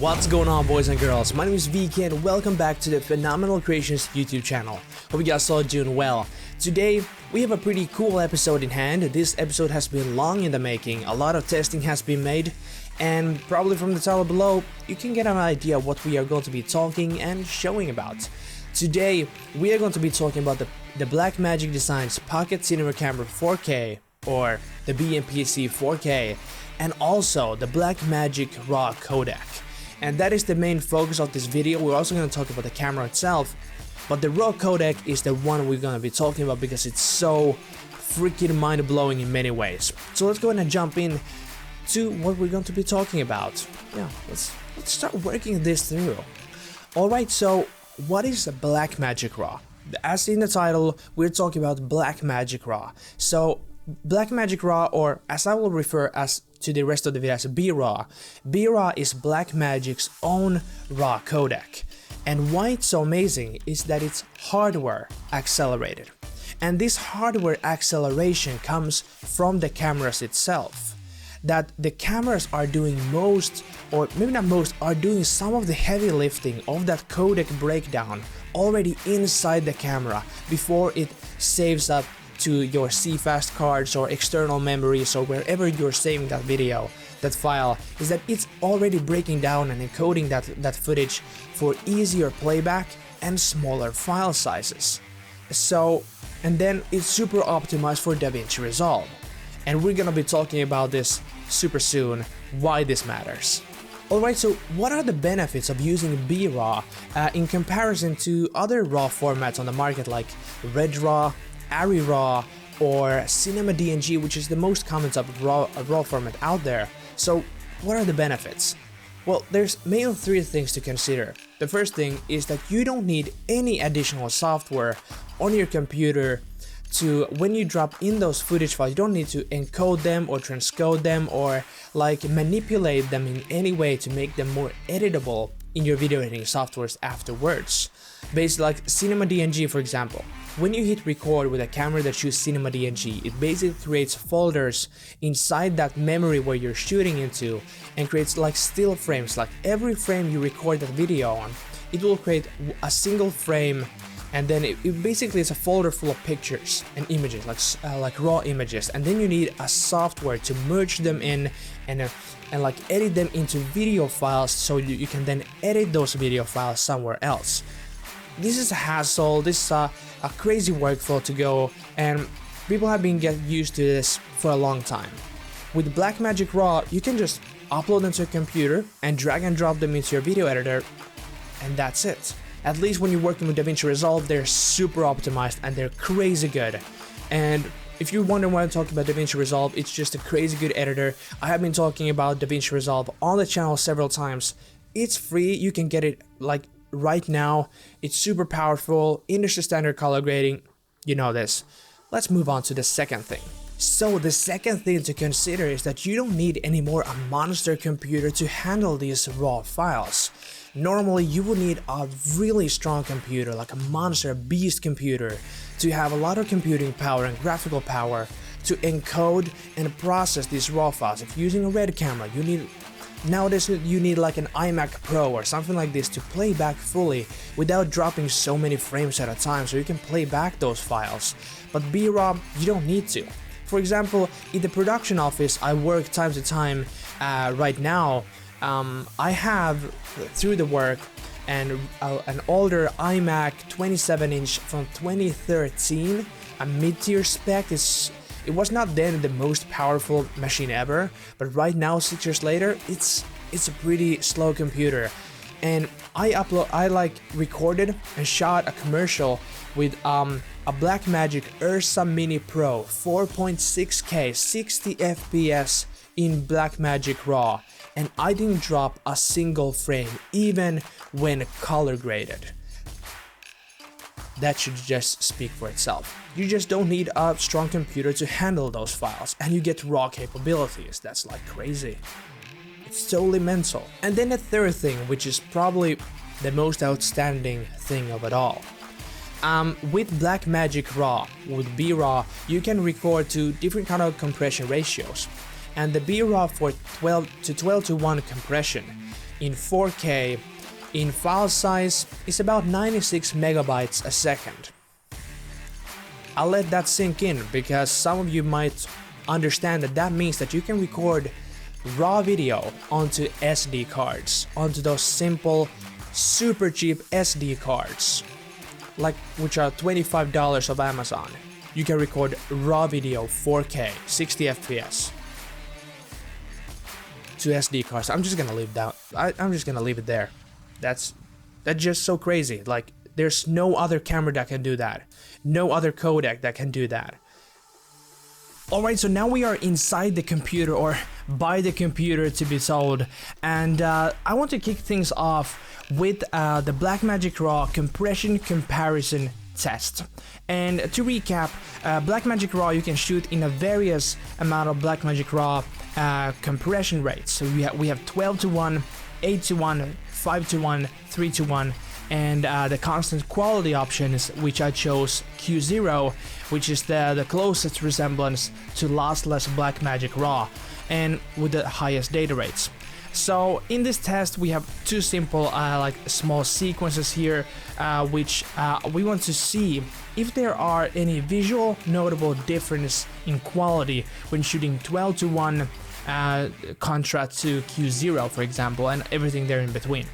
What's going on, boys and girls? My name is Veikko and welcome back to the Phenomenal Creations YouTube channel. Hope you guys all doing well. Today we have a pretty cool episode in hand. This episode has been long in the making, a lot of testing has been made, and probably from the title below you can get an idea of what we are going to be talking and showing about. Today we are going to be talking about the Blackmagic Designs Pocket Cinema Camera 4K, or the BMPCC4K, and also the Blackmagic RAW codec. And that is the main focus of this video. We're also going to talk about the camera itself, but the RAW codec is the one we're going to be talking about because it's so freaking mind-blowing in many ways. So let's go ahead and jump in to what we're going to be talking about. Yeah, let's start working this through. Alright, so what is Blackmagic RAW? As in the title, we're talking about Blackmagic RAW. So Blackmagic RAW, or as I will refer as to the rest of the video as BRAW. BRAW is Blackmagic's own RAW codec. And why it's so amazing is that it's hardware accelerated. And this hardware acceleration comes from the cameras itself. That the cameras are doing most, or maybe not most, are doing some of the heavy lifting of that codec breakdown already inside the camera before it saves up to your CFast cards or external memories or wherever you're saving that video, that file, is that it's already breaking down and encoding that footage for easier playback and smaller file sizes. So, and then it's super optimized for DaVinci Resolve. And we're gonna be talking about this super soon, why this matters. Alright, so what are the benefits of using BRAW in comparison to other RAW formats on the market like RedRAW, RAW, or Cinema DNG, which is the most common type of RAW format out there? So what are the benefits? Well, there's mainly three things to consider. The first thing is that you don't need any additional software on your computer to, when you drop in those footage files, you don't need to encode them or transcode them or like manipulate them in any way to make them more editable in your video editing softwares afterwards. Basically, like Cinema DNG, for example. When you hit record with a camera that shoots Cinema DNG, it basically creates folders inside that memory where you're shooting into and creates like still frames. Like every frame you record that video on, it will create a single frame, and then it basically is a folder full of pictures and images, like raw images, and then you need a software to merge them in and like edit them into video files so you can then edit those video files somewhere else. This is a hassle, this is a crazy workflow to go, and people have been getting used to this for a long time. With Blackmagic RAW, you can just upload them to a computer and drag and drop them into your video editor, and that's it. At least when you're working with DaVinci Resolve, they're super optimized and they're crazy good. And if you're wondering why I'm talking about DaVinci Resolve, it's just a crazy good editor. I have been talking about DaVinci Resolve on the channel several times. It's free, you can get it like right now. It's super powerful, industry standard color grading, you know this. Let's move on to the second thing. So the second thing to consider is that you don't need anymore a monster computer to handle these raw files. Normally you would need a really strong computer, like a monster, beast computer, to have a lot of computing power and graphical power to encode and process these raw files. If you're using a RED camera, nowadays you need like an iMac Pro or something like this to play back fully without dropping so many frames at a time, so you can play back those files. But BRAW, you don't need to. For example, in the production office I work time to time right now, I have through the work an older iMac 27-inch from 2013, a mid-tier spec. It was not then the most powerful machine ever, but right now, 6 years later, it's a pretty slow computer. And I like recorded and shot a commercial with a Blackmagic Ursa Mini Pro 4.6K 60 FPS in Blackmagic RAW, and I didn't drop a single frame even when color graded. That should just speak for itself. You just don't need a strong computer to handle those files, and you get raw capabilities. That's like crazy. It's totally mental. And then the third thing, which is probably the most outstanding thing of it all. With Blackmagic RAW, with BRAW, you can record to different kind of compression ratios. And the BRAW for 12 to 1 compression in 4K in file size is about 96 megabytes a second. I'll let that sink in because some of you might understand that that means that you can record raw video onto SD cards, onto those simple, super cheap SD cards, like which are $25 of Amazon. You can record raw video 4K, 60 FPS to SD cards. I'm just gonna leave that. I'm just gonna leave it there. That's just so crazy. Like, there's no other camera that can do that. No other codec that can do that. Alright, so now we are inside the computer, or by the computer to be told, and I want to kick things off with the Blackmagic RAW compression comparison test. And to recap, Blackmagic RAW you can shoot in a various amount of Blackmagic RAW compression rates. So we have 12:1, 8:1, 5:1, 3:1, and the constant quality options, which I chose Q0, which is the closest resemblance to lossless Blackmagic RAW, and with the highest data rates. So in this test we have two simple like small sequences here, which we want to see if there are any visual notable difference in quality when shooting 12:1 contrast to Q0, for example, and everything there in between.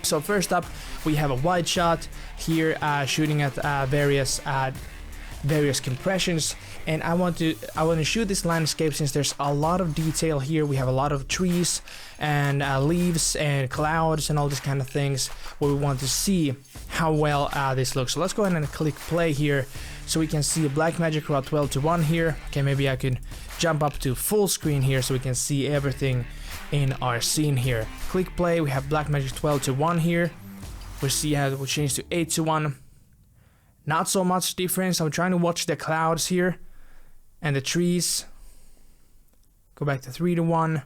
So first up, we have a wide shot here, shooting at various compressions, and I want to shoot this landscape since there's a lot of detail here. We have a lot of trees and leaves and clouds and all these kind of things where we want to see how well this looks. So let's go ahead and click play here so we can see Blackmagic RAW 12:1 here. Okay, maybe I could jump up to full screen here so we can see everything in our scene here. Click play, we have Blackmagic 12:1 here. We see how it will change to 8:1. Not so much difference. I'm trying to watch the clouds here and the trees. Go back to 3:1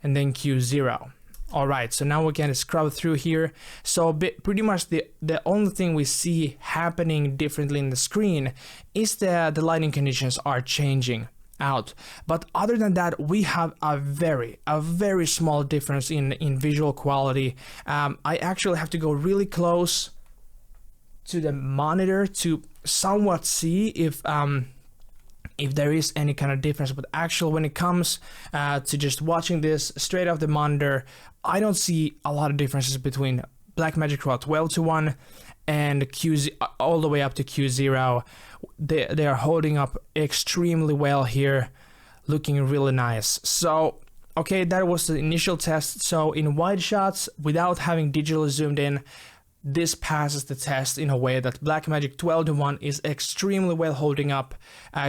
and then Q0. Alright, so now we can scrub through here. So pretty much the only thing we see happening differently in the screen is the lighting conditions are changing out. But other than that, we have a very small difference in visual quality. I actually have to go really close to the monitor to somewhat see if there is any kind of difference, but actually when it comes to just watching this straight off the monitor, I don't see a lot of differences between Blackmagic RAW 12:1 and Q0 all the way up to Q0. They are holding up extremely well here, looking really nice. So okay, that was the initial test. So in wide shots, without having digitally zoomed in, this passes the test in a way that Blackmagic 12:1 is extremely well holding up,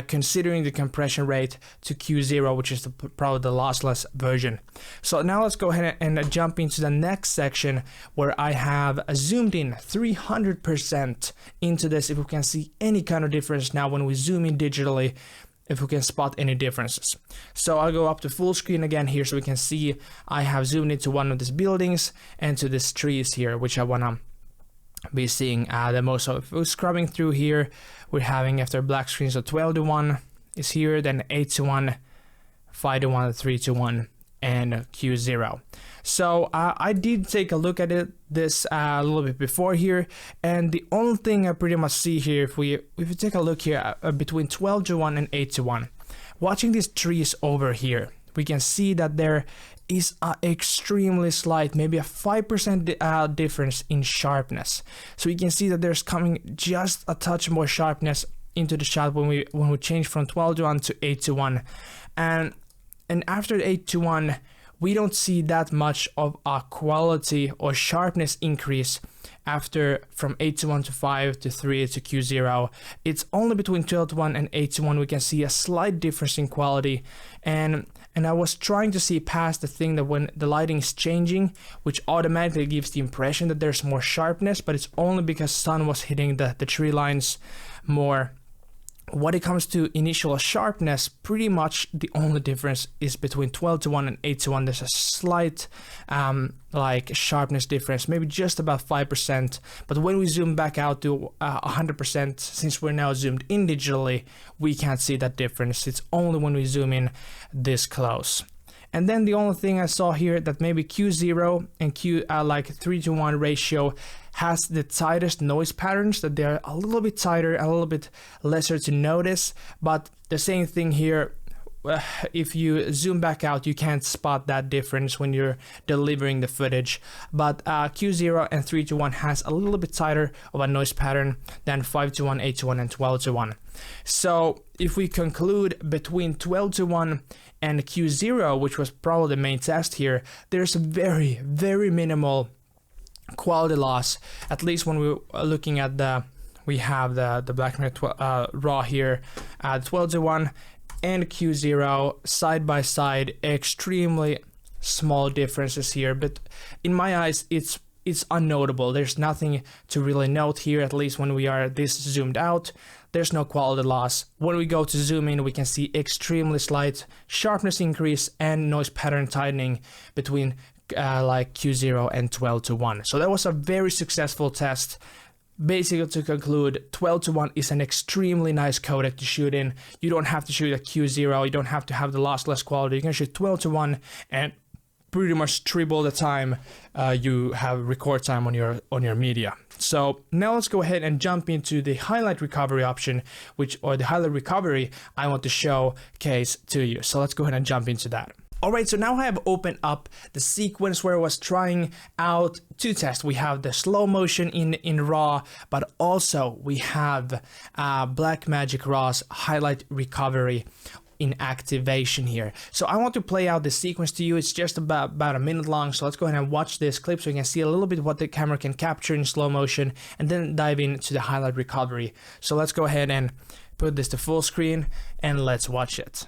considering the compression rate to Q0, which is probably the lossless version. So now let's go ahead and jump into the next section where I have zoomed in 300% into this, if we can see any kind of difference now when we zoom in digitally, if we can spot any differences. So I'll go up to full screen again here so we can see I have zoomed into one of these buildings and to these trees here, which I wanna be seeing the most of. If we're scrubbing through here, we're having after black screen, so 12:1 is here, then 8:1, 5:1, 3:1, and Q0. So I did take a look at this a little bit before here, and the only thing I pretty much see here, if we take a look here between 12:1 and 8:1, watching these trees over here, we can see that there is a extremely slight, maybe a 5% difference in sharpness. So you can see that there's coming just a touch more sharpness into the shot when we change from 12:1 to 8:1, and after 8:1 we don't see that much of a quality or sharpness increase after from 8:1 to 5 to 3 to Q0. It's only between 12:1 and 8:1 we can see a slight difference in quality, and I was trying to see past the thing that when the lighting is changing, which automatically gives the impression that there's more sharpness, but it's only because sun was hitting the tree lines more. When it comes to initial sharpness, pretty much the only difference is between 12:1 and 8:1. There's a slight like sharpness difference, maybe just about 5%. But when we zoom back out to 100%, since we're now zoomed in digitally, we can't see that difference. It's only when we zoom in this close. And then the only thing I saw here that maybe Q0 and Q like 3:1 ratio has the tightest noise patterns, that they're a little bit tighter, a little bit lesser to notice. But the same thing here, if you zoom back out, you can't spot that difference when you're delivering the footage. But Q0 and 3:1 has a little bit tighter of a noise pattern than 5:1, 8:1, and 12:1. So if we conclude between 12:1 and Q0, which was probably the main test here, there's a very, very minimal quality loss, at least when we're looking at we have the Blackmagic RAW here at 12:1 and Q0 side by side, extremely small differences here, but in my eyes it's unnotable. There's nothing to really note here, at least when we are this zoomed out. There's no quality loss. When we go to zoom in, we can see extremely slight sharpness increase and noise pattern tightening between like Q0 and 12:1. So that was a very successful test. Basically, to conclude, 12:1 is an extremely nice codec to shoot in. You don't have to shoot at Q0, you don't have to have the lossless quality. You can shoot 12:1 and pretty much triple the time you have record time on your media. So now let's go ahead and jump into the highlight recovery option, or the highlight recovery I want to showcase to you. So let's go ahead and jump into that. Alright, so now I have opened up the sequence where I was trying out two tests. We have the slow motion in RAW, but also we have Blackmagic RAW's highlight recovery in activation here. So I want to play out the sequence to you. It's just about a minute long, so let's go ahead and watch this clip so you can see a little bit what the camera can capture in slow motion, and then dive into the highlight recovery. So let's go ahead and put this to full screen and let's watch it.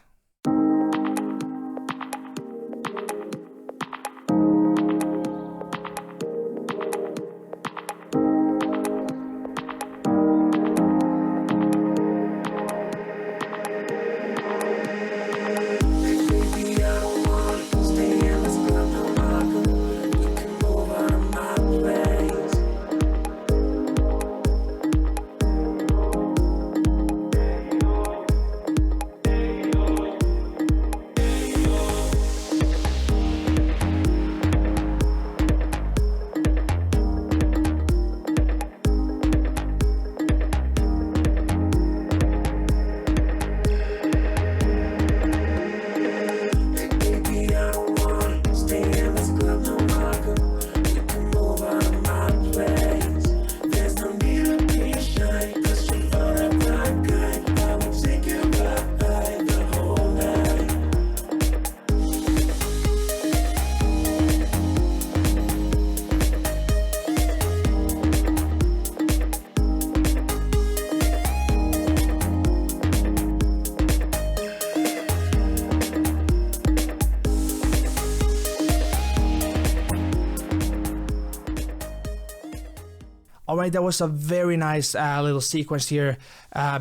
Alright, that was a very nice little sequence here.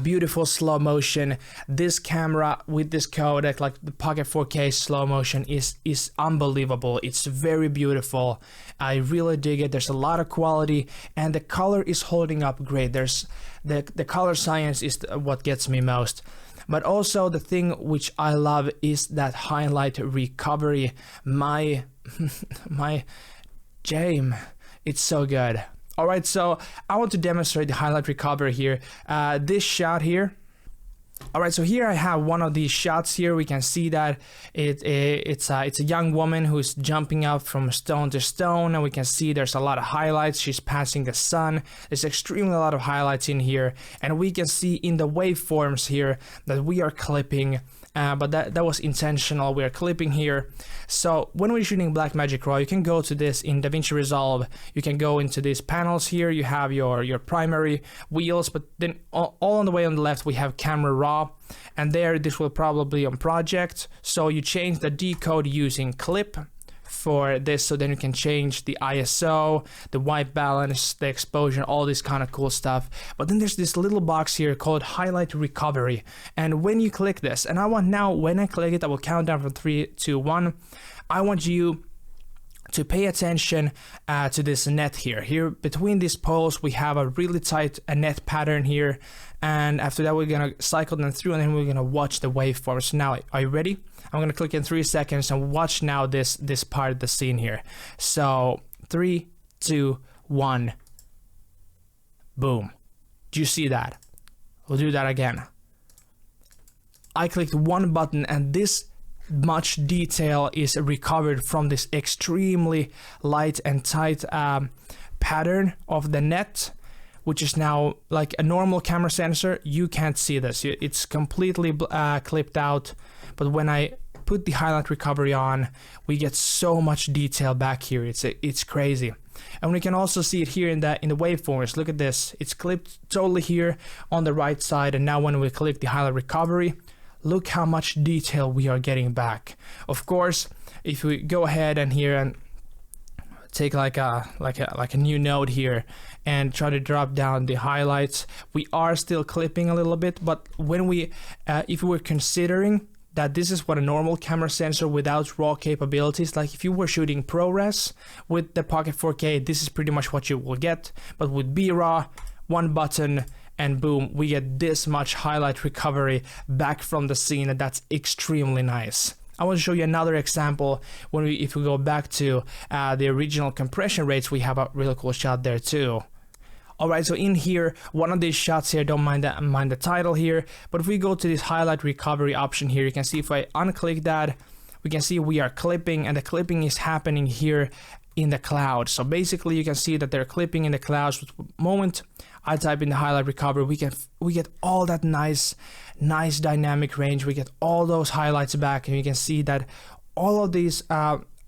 Beautiful slow motion. This camera with this codec, like the Pocket 4K slow motion, is unbelievable. It's very beautiful. I really dig it. There's a lot of quality, and the color is holding up great. There's the color science is what gets me most. But also the thing which I love is that highlight recovery. My Jame, it's so good. Alright, so I want to demonstrate the highlight recovery here. This shot here. Alright, so here I have one of these shots here. We can see that it's a young woman who's jumping up from stone to stone, and we can see there's a lot of highlights. She's passing the sun. There's extremely a lot of highlights in here, and we can see in the waveforms here that we are clipping. But that was intentional. We are clipping here. So when we're shooting Blackmagic RAW, you can go to this in DaVinci Resolve. You can go into these panels here. You have your primary wheels, but then all on the way on the left we have Camera RAW, and there this will probably be on Project. So you change the decode using Clip for this, so then you can change the ISO, the white balance, the exposure, all this kind of cool stuff. But then there's this little box here called Highlight Recovery, and when you click this, and I want now when I click it, I will count down from 3, 2, 1. I want you to pay attention to this net here. Here between these poles we have a really tight net pattern here, and after that we're gonna cycle them through and then we're gonna watch the waveforms. Now, are you ready? I'm gonna click in 3 seconds and watch now this part of the scene here. So 3, 2, 1, boom. Do you see that? We'll do that again. I clicked one button and this much detail is recovered from this extremely light and tight pattern of the net, which is now like a normal camera sensor. You can't see this, it's completely clipped out, but when I put the highlight recovery on, we get so much detail back here. It's crazy. And we can also see it here in the waveforms. Look at this, it's clipped totally here on the right side, and now when we click the highlight recovery, look how much detail we are getting back. Of course, if we go ahead and here and take like a new node here and try to drop down the highlights, we are still clipping a little bit. But when we, if we were considering that this is what a normal camera sensor without RAW capabilities, like if you were shooting ProRes with the Pocket 4K, this is pretty much what you will get. But with BRAW, one button, and boom, we get this much highlight recovery back from the scene, and that's extremely nice. I want to show you another example. If we go back to the original compression rates, we have a really cool shot there too. Alright, so in here, one of these shots here, don't mind the title here, but if we go to this highlight recovery option here, you can see if I unclick that, we can see we are clipping, and the clipping is happening here in the clouds. So basically you can see that they're clipping in the clouds. With the moment I type in the highlight recovery, we get all that nice dynamic range. We get all those highlights back, and you can see that all of these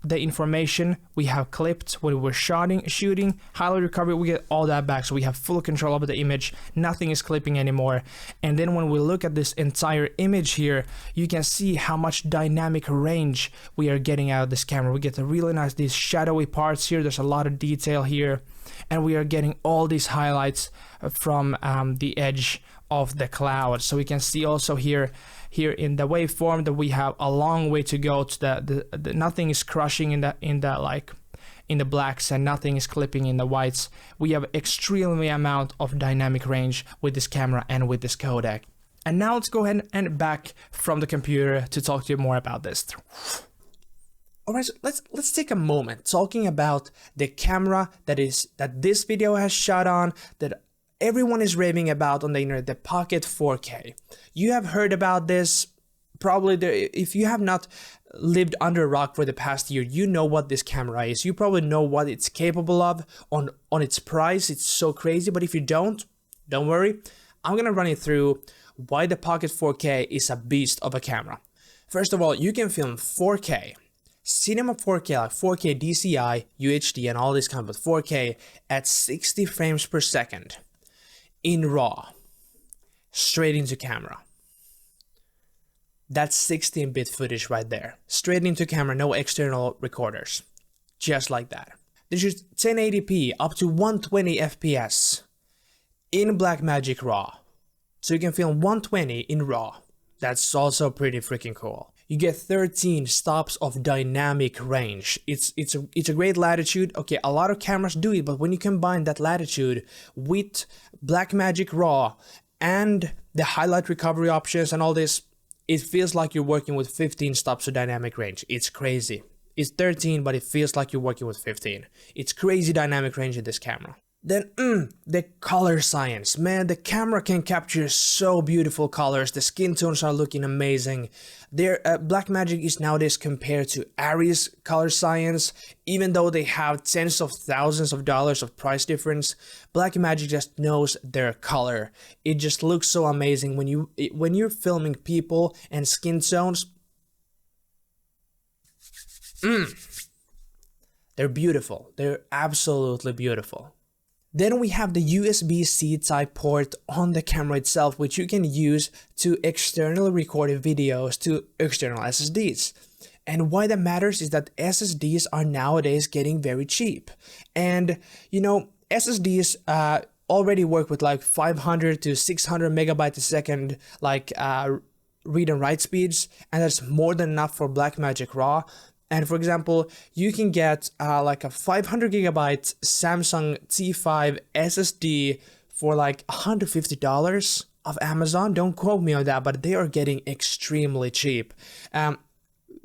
the information we have clipped when we were shooting highlight recovery, we get all that back. So we have full control over the image, nothing is clipping anymore. And then when we look at this entire image here, you can see how much dynamic range we are getting out of this camera. We get a really nice, these shadowy parts here, there's a lot of detail here, and we are getting all these highlights from the edge of the cloud. So we can see also here in the waveform that we have a long way to go to the nothing is crushing in the blacks, and nothing is clipping in the whites. We have extremely amount of dynamic range with this camera and with this codec. And now let's go ahead and back from the computer to talk to you more about this. Alright, so let's take a moment talking about the camera that this video has shot on, that everyone is raving about on the internet, the Pocket 4K. You have heard about this, probably if you have not lived under a rock for the past year, you know what this camera is. You probably know what it's capable of on its price. It's so crazy, but if you don't worry. I'm gonna run you through why the Pocket 4K is a beast of a camera. First of all, you can film 4K, cinema 4K, like 4K DCI, UHD, and all this kind of 4K at 60 frames per second. In RAW, straight into camera. That's 16-bit footage right there. Straight into camera, no external recorders. Just like that. This is 1080p up to 120 FPS in Blackmagic RAW. So you can film 120 in RAW. That's also pretty freaking cool. You get 13 stops of dynamic range. It's a great latitude. Okay, a lot of cameras do it, but when you combine that latitude with Blackmagic RAW and the highlight recovery options and all this, it feels like you're working with 15 stops of dynamic range. It's crazy. It's 13, but it feels like you're working with 15. It's crazy dynamic range in this camera. Then, the color science. Man, the camera can capture so beautiful colors. The skin tones are looking amazing. Blackmagic is nowadays compared to Arri's color science. Even though they have tens of thousands of dollars of price difference, Blackmagic just knows their color. It just looks so amazing when you're filming people and skin tones. They're beautiful. They're absolutely beautiful. Then we have the USB-C type port on the camera itself, which you can use to externally record videos to external SSDs. And why that matters is that SSDs are nowadays getting very cheap. And you know, SSDs already work with like 500 to 600 megabytes a second, like read and write speeds, and that's more than enough for Blackmagic RAW. And for example, you can get like a 500 gigabyte Samsung T5 SSD for like $150 of Amazon. Don't quote me on that, but they are getting extremely cheap.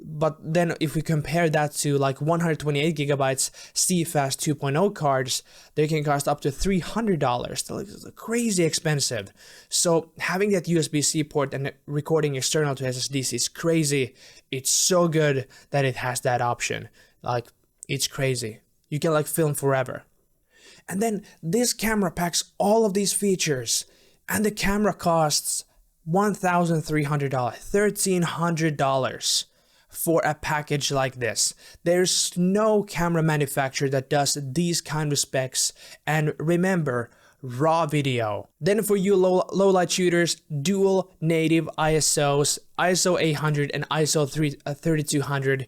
But then if we compare that to like 128 gigabytes CFast 2.0 cards, they can cost up to $300. So it's crazy expensive. So having that USB-C port and recording external to SSDs is crazy. It's so good that it has that option. Like, it's crazy. You can like film forever. And then this camera packs all of these features, and the camera costs $1,300, $1,300 for a package like this. There's no camera manufacturer that does these kind of specs, and remember, RAW video. Then for you low light shooters, dual native ISOs, ISO 800 and ISO 3200.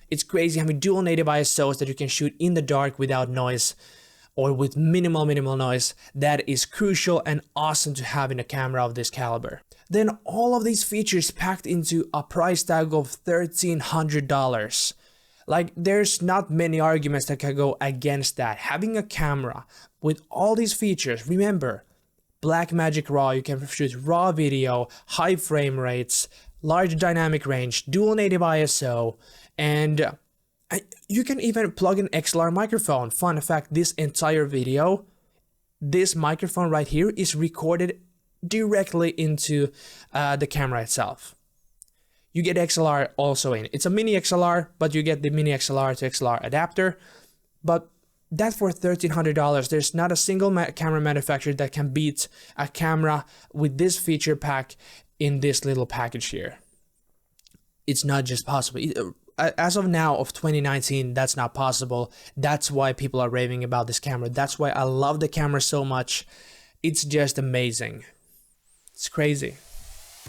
It's crazy having dual native ISOs that you can shoot in the dark without noise, or with minimal noise. That is crucial and awesome to have in a camera of this caliber. Then all of these features packed into a price tag of $1,300. Like, there's not many arguments that can go against that. Having a camera with all these features, remember, Blackmagic RAW, you can shoot RAW video, high frame rates, large dynamic range, dual native ISO, and you can even plug an XLR microphone. Fun fact, this entire video, this microphone right here is recorded directly into the camera itself. You get XLR also in. It's a mini XLR, but you get the mini XLR to XLR adapter. But that for $1,300, there's not a single camera manufacturer that can beat a camera with this feature pack in this little package here. It's not just possible. As of now of 2019, that's not possible. That's why people are raving about this camera. That's why I love the camera so much. It's just amazing. It's crazy.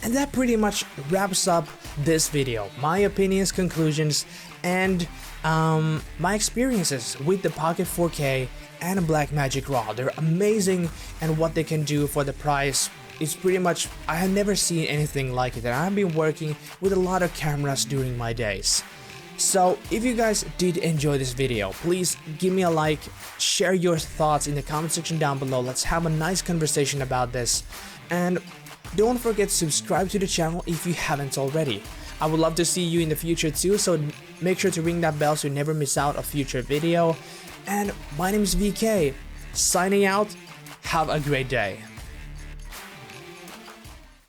And that pretty much wraps up this video. My opinions, conclusions, and my experiences with the Pocket 4K and Blackmagic RAW. They're amazing, and what they can do for the price is pretty much, I have never seen anything like it, and I've been working with a lot of cameras during my days. So if you guys did enjoy this video, please give me a like, share your thoughts in the comment section down below. Let's have a nice conversation about this, and don't forget to subscribe to the channel if you haven't already. I would love to see you in the future too, so make sure to ring that bell so you never miss out a future video. And my name is VK, signing out. Have a great day.